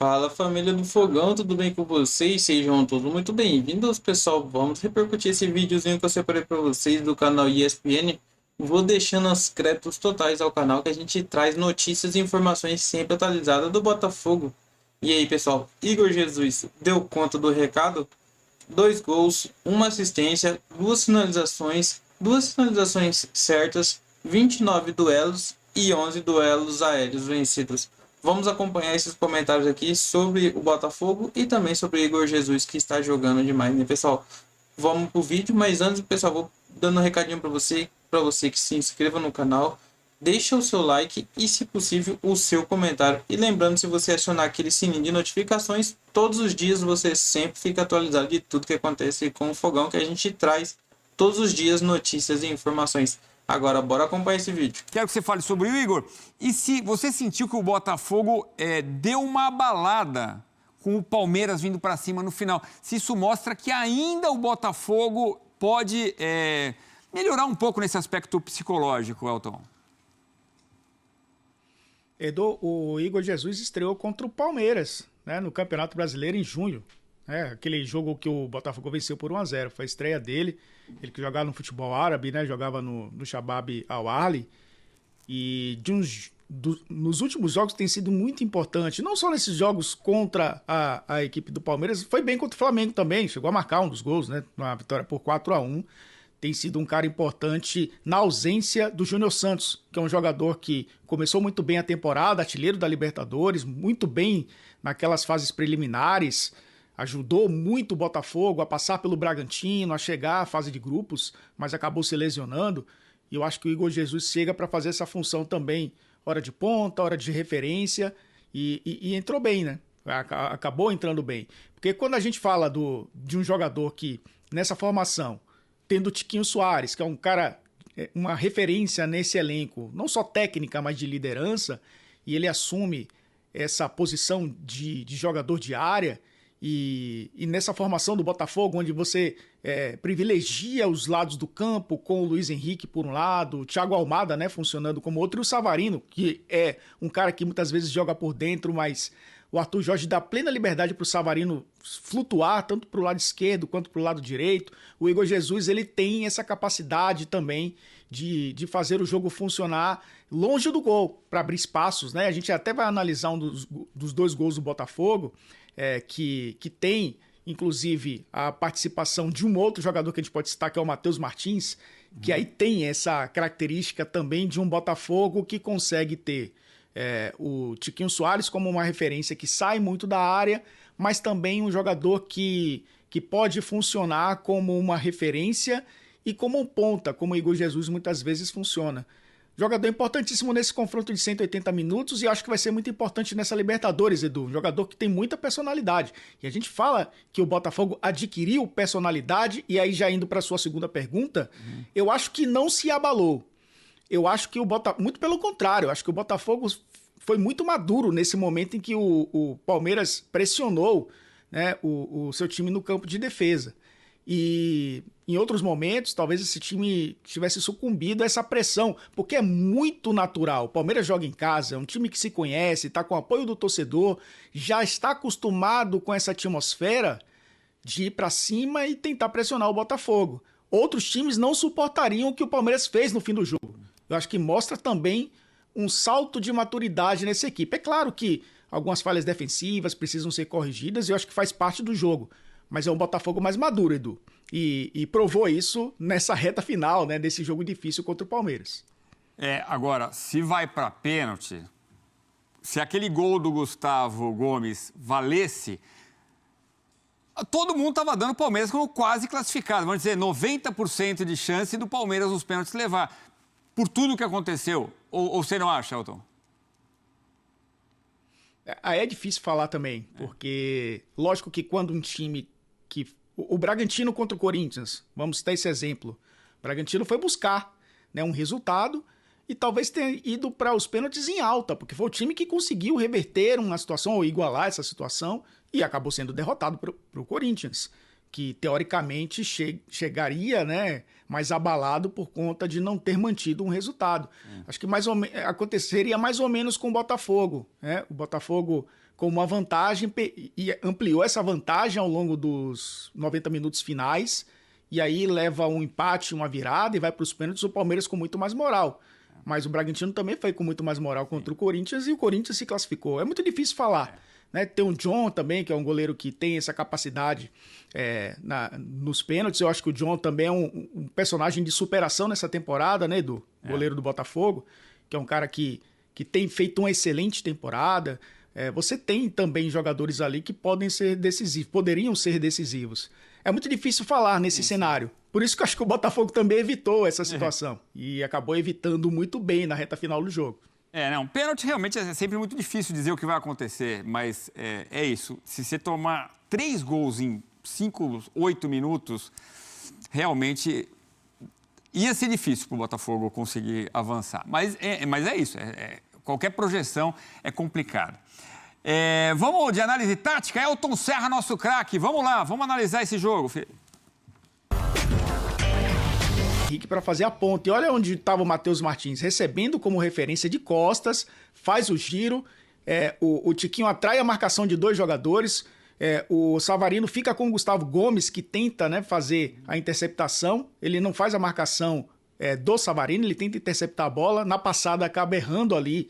Fala família do Fogão, tudo bem com vocês? Sejam todos muito bem-vindos, pessoal. Vamos repercutir esse videozinho que eu separei para vocês do canal ESPN. Vou deixando os créditos totais ao canal que a gente traz notícias e informações sempre atualizadas do Botafogo. E aí, pessoal, Igor Jesus deu conta do recado? 2 gols, uma assistência, duas finalizações certas, 29 duelos e 11 duelos aéreos vencidos. Vamos acompanhar esses comentários aqui sobre o Botafogo e também sobre o Igor Jesus, que está jogando demais, né, pessoal? Vamos pro vídeo, mas antes, pessoal, vou dando um recadinho para você que se inscreva no canal, deixa o seu like e, se possível, o seu comentário. E lembrando, se você acionar aquele sininho de notificações, todos os dias você sempre fica atualizado de tudo que acontece com o Fogão, que a gente traz todos os dias notícias e informações. Agora, bora acompanhar esse vídeo. Quero que você fale sobre o Igor. E se você sentiu que o Botafogo deu uma abalada com o Palmeiras vindo para cima no final, se isso mostra que ainda o Botafogo pode melhorar um pouco nesse aspecto psicológico, Elton? Edu, o Igor Jesus estreou contra o Palmeiras, né, no Campeonato Brasileiro em junho. Aquele jogo que o Botafogo venceu por 1-0. Foi a estreia dele. Ele que jogava no futebol árabe, né, jogava no Shabab Al Ahly. E nos últimos jogos tem sido muito importante. Não só nesses jogos contra a equipe do Palmeiras, foi bem contra o Flamengo também. Chegou a marcar um dos gols, né, uma vitória por 4-1. Tem sido um cara importante na ausência do Júnior Santos, que é um jogador que começou muito bem a temporada, artilheiro da Libertadores, muito bem naquelas fases preliminares, ajudou muito o Botafogo a passar pelo Bragantino, a chegar à fase de grupos, mas acabou se lesionando. E eu acho que o Igor Jesus chega para fazer essa função também, hora de ponta, hora de referência, e entrou bem, né? Acabou entrando bem. Porque quando a gente fala de um jogador que, nessa formação, tendo o Tiquinho Soares, que é um cara, uma referência nesse elenco, não só técnica, mas de liderança, e ele assume essa posição de jogador de área, e nessa formação do Botafogo, onde você privilegia os lados do campo, com o Luiz Henrique por um lado, o Thiago Almada, né, funcionando como outro, e o Savarino, que é um cara que muitas vezes joga por dentro, mas o Arthur Jorge dá plena liberdade para o Savarino flutuar, tanto para o lado esquerdo quanto para o lado direito. O Igor Jesus, ele tem essa capacidade também de fazer o jogo funcionar longe do gol, para abrir espaços, né? A gente até vai analisar um dos 2 gols do Botafogo, que tem, inclusive, a participação de um outro jogador que a gente pode citar, que é o Matheus Martins, que aí tem essa característica também de um Botafogo que consegue ter o Tiquinho Soares como uma referência que sai muito da área, mas também um jogador que pode funcionar como uma referência e como um ponta, como o Igor Jesus muitas vezes funciona. Jogador importantíssimo nesse confronto de 180 minutos e acho que vai ser muito importante nessa Libertadores, Edu. Um jogador que tem muita personalidade. E a gente fala que o Botafogo adquiriu personalidade, e aí já indo para a sua segunda pergunta, eu acho que não se abalou. Eu acho que muito pelo contrário, eu acho que o Botafogo foi muito maduro nesse momento em que o Palmeiras pressionou, né, o seu time no campo de defesa. E em outros momentos, talvez esse time tivesse sucumbido a essa pressão, porque é muito natural. O Palmeiras joga em casa, é um time que se conhece, está com o apoio do torcedor, já está acostumado com essa atmosfera de ir para cima e tentar pressionar o Botafogo. Outros times não suportariam o que o Palmeiras fez no fim do jogo. Eu acho que mostra também um salto de maturidade nessa equipe. É claro que algumas falhas defensivas precisam ser corrigidas e eu acho que faz parte do jogo. Mas é um Botafogo mais maduro, Edu. E provou isso nessa reta final, né, desse jogo difícil contra o Palmeiras. Agora, se vai para pênalti, se aquele gol do Gustavo Gomes valesse, todo mundo estava dando o Palmeiras como quase classificado. Vamos dizer, 90% de chance do Palmeiras nos pênaltis levar. Por tudo que aconteceu. Ou você não acha, Elton? Aí é difícil falar também, porque lógico que quando um time que... O Bragantino contra o Corinthians, vamos citar esse exemplo. O Bragantino foi buscar, né, um resultado e talvez tenha ido para os pênaltis em alta, porque foi o time que conseguiu reverter uma situação ou igualar essa situação e acabou sendo derrotado para o Corinthians. que teoricamente chegaria, né, mais abalado por conta de não ter mantido um resultado. Acho que aconteceria mais ou menos com o Botafogo, né? O Botafogo com uma vantagem e ampliou essa vantagem ao longo dos 90 minutos finais, e aí leva um empate, uma virada e vai para os pênaltis, o Palmeiras com muito mais moral. Mas o Bragantino também foi com muito mais moral contra o Corinthians e o Corinthians se classificou. É muito difícil falar. Né? Tem o John também, que é um goleiro que tem essa capacidade nos pênaltis. Eu acho que o John também é um personagem de superação nessa temporada, né, Edu? Goleiro do Botafogo, que é um cara que tem feito uma excelente temporada. Você tem também jogadores ali que poderiam ser decisivos. É muito difícil falar nesse cenário. Por isso que eu acho que o Botafogo também evitou essa situação. E acabou evitando muito bem na reta final do jogo. Não, pênalti realmente é sempre muito difícil dizer o que vai acontecer, mas é isso. Se você tomar 3 gols em 5, 8 minutos, realmente ia ser difícil para o Botafogo conseguir avançar. Mas é isso, qualquer projeção é complicada. Vamos de análise tática? Elton Serra, nosso craque. Vamos lá, vamos analisar esse jogo, filho. Henrique para fazer a ponte. E olha onde estava o Matheus Martins, recebendo como referência de costas, faz o giro, o Tiquinho atrai a marcação de 2 jogadores, o Savarino fica com o Gustavo Gomes, que tenta, né, fazer a interceptação, ele não faz a marcação do Savarino, ele tenta interceptar a bola, na passada acaba errando ali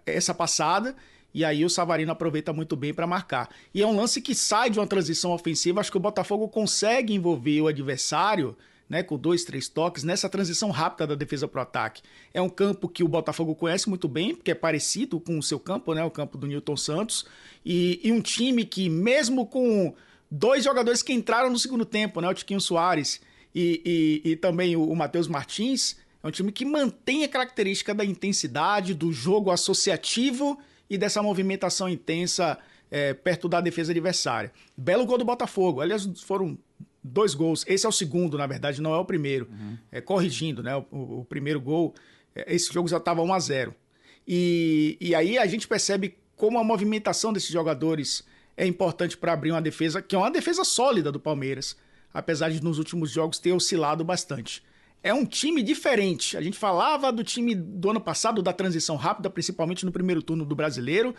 essa passada, e aí o Savarino aproveita muito bem para marcar. E é um lance que sai de uma transição ofensiva, acho que o Botafogo consegue envolver o adversário, né, com 2, 3 toques, nessa transição rápida da defesa para o ataque. É um campo que o Botafogo conhece muito bem, porque é parecido com o seu campo, né, o campo do Newton Santos, e um time que, mesmo com 2 jogadores que entraram no segundo tempo, né, o Tiquinho Soares e também o Matheus Martins, é um time que mantém a característica da intensidade, do jogo associativo e dessa movimentação intensa perto da defesa adversária. Belo gol do Botafogo, aliás, foram 2 gols. Esse é o segundo, na verdade, não é o primeiro. Corrigindo, né? O primeiro gol, esse jogo já estava 1-0. E aí a gente percebe como a movimentação desses jogadores é importante para abrir uma defesa, que é uma defesa sólida do Palmeiras, apesar de nos últimos jogos ter oscilado bastante. É um time diferente. A gente falava do time do ano passado, da transição rápida, principalmente no primeiro turno do Brasileiro,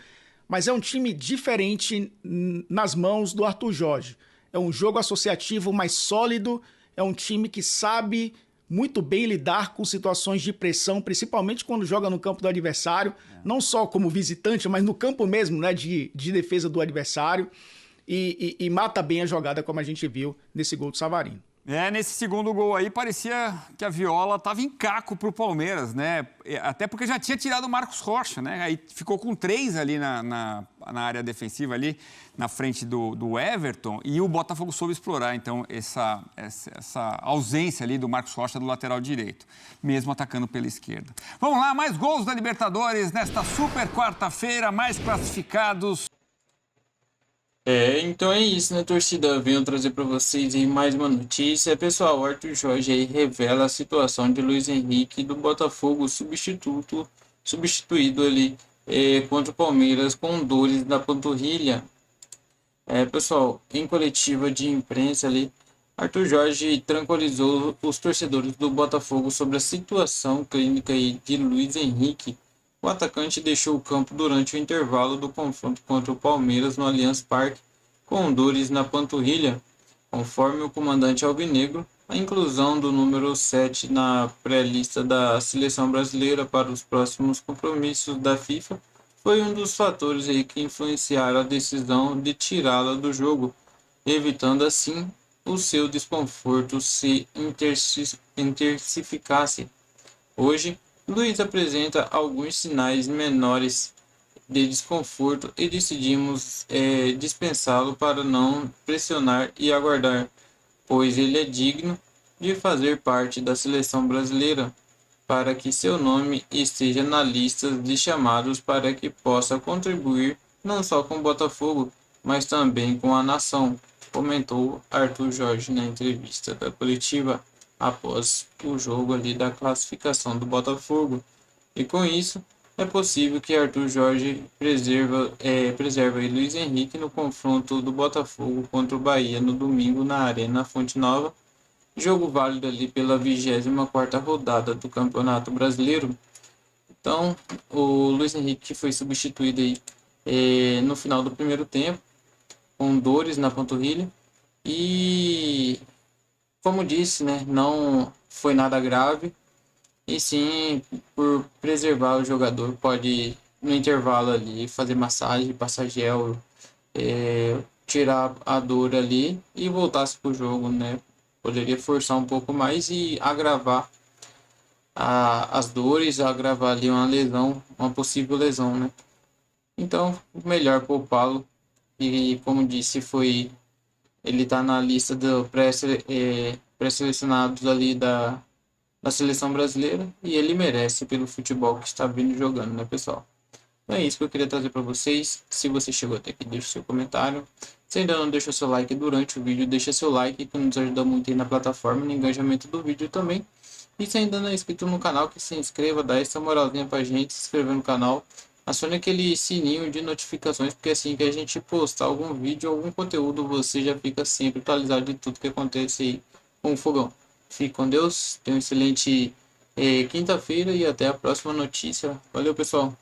mas é um time diferente nas mãos do Arthur Jorge. É um jogo associativo mais sólido, é um time que sabe muito bem lidar com situações de pressão, principalmente quando joga no campo do adversário, não só como visitante, mas no campo mesmo, né, de defesa do adversário, e mata bem a jogada, como a gente viu nesse gol do Savarino. Nesse segundo gol aí, parecia que a Viola estava em caco para o Palmeiras, né? Até porque já tinha tirado o Marcos Rocha, né? Aí ficou com 3 ali na área defensiva, ali na frente do Everton, e o Botafogo soube explorar, então, essa ausência ali do Marcos Rocha do lateral direito, mesmo atacando pela esquerda. Vamos lá, mais gols da Libertadores nesta super quarta-feira, mais classificados. Então é isso, né, torcida? Venho trazer para vocês aí mais uma notícia. Pessoal, o Arthur Jorge aí revela a situação de Luiz Henrique do Botafogo substituído ali contra o Palmeiras com dores na panturrilha. Pessoal, em coletiva de imprensa ali, Arthur Jorge tranquilizou os torcedores do Botafogo sobre a situação clínica aí de Luiz Henrique. O atacante deixou o campo durante o intervalo do confronto contra o Palmeiras no Allianz Parque com dores na panturrilha. Conforme o comandante alvinegro, a inclusão do número 7 na pré-lista da seleção brasileira para os próximos compromissos da FIFA foi um dos fatores aí que influenciaram a decisão de tirá-la do jogo, evitando assim o seu desconforto se intensificasse. Hoje, Luiz apresenta alguns sinais menores de desconforto e decidimos dispensá-lo para não pressionar e aguardar, pois ele é digno de fazer parte da seleção brasileira, para que seu nome esteja na lista de chamados para que possa contribuir não só com o Botafogo, mas também com a nação, comentou Arthur Jorge na entrevista da coletiva após o jogo ali da classificação do Botafogo. E com isso, é possível que Arthur Jorge preserva aí Luiz Henrique no confronto do Botafogo contra o Bahia no domingo na Arena Fonte Nova. Jogo válido ali pela 24ª rodada do Campeonato Brasileiro. Então, o Luiz Henrique foi substituído aí no final do primeiro tempo, com dores na panturrilha. E, como disse, né, não foi nada grave. E sim, por preservar o jogador, pode no intervalo ali fazer massagem, passar gel, tirar a dor ali e voltasse pro jogo, né? Poderia forçar um pouco mais e agravar as dores, agravar ali uma lesão, uma possível lesão, né? Então, melhor poupá-lo. E como disse, ele tá na lista do pré-selecionados ali da seleção brasileira e ele merece pelo futebol que está vindo jogando, né, pessoal? Então é isso que eu queria trazer para vocês. Se você chegou até aqui, deixa seu comentário. Se ainda não deixou seu like durante o vídeo, deixa seu like, que nos ajuda muito aí na plataforma, no engajamento do vídeo também. E se ainda não é inscrito no canal, que se inscreva, dá essa moralzinha pra gente, se inscrever no canal. Acione aquele sininho de notificações, porque assim que a gente postar algum vídeo, algum conteúdo, você já fica sempre atualizado de tudo que acontece aí com o Fogão. Fique com Deus, tenha uma excelente quinta-feira e até a próxima notícia. Valeu, pessoal!